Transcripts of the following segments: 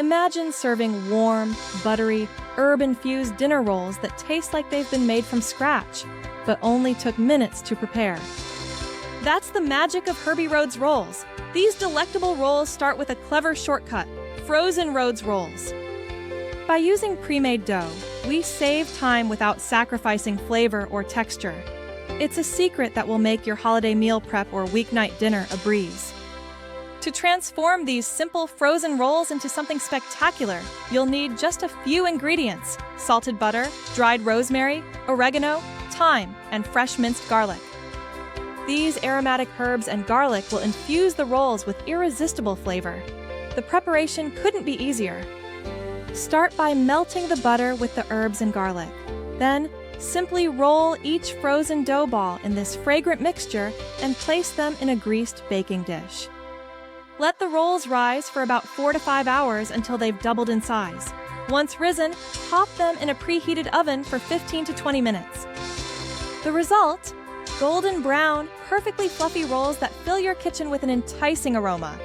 Imagine serving warm, buttery, herb-infused dinner rolls that taste like they've been made from scratch, but only took minutes to prepare. That's the magic of Herby Rhodes rolls. These delectable rolls start with a clever shortcut: frozen Rhodes rolls. By using pre-made dough, we save time without sacrificing flavor or texture. It's a secret that will make your holiday meal prep or weeknight dinner a breeze. To transform these simple frozen rolls into something spectacular, you'll need just a few ingredients: salted butter, dried rosemary, oregano, thyme, and fresh minced garlic. These aromatic herbs and garlic will infuse the rolls with irresistible flavor. The preparation couldn't be easier. Start by melting the butter with the herbs and garlic. Then, simply roll each frozen dough ball in this fragrant mixture and place them in a greased baking dish. Let the rolls rise for about 4 to 5 hours until they've doubled in size. Once risen, pop them in a preheated oven for 15 to 20 minutes. The result? Golden brown, perfectly fluffy rolls that fill your kitchen with an enticing aroma.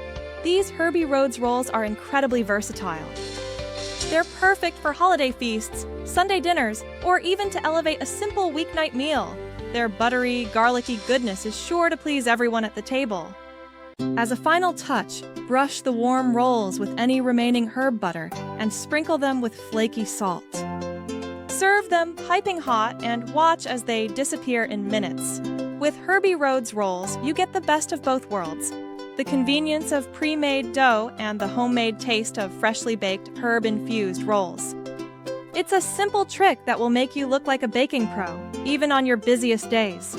These Herby Rhodes rolls are incredibly versatile. They're perfect for holiday feasts, Sunday dinners, or even to elevate a simple weeknight meal. Their buttery, garlicky goodness is sure to please everyone at the table. As a final touch, brush the warm rolls with any remaining herb butter and sprinkle them with flaky salt. Serve them piping hot and watch as they disappear in minutes. With Herby Rhodes rolls, you get the best of both worlds: the convenience of pre-made dough and the homemade taste of freshly baked herb-infused rolls. It's a simple trick that will make you look like a baking pro, even on your busiest days.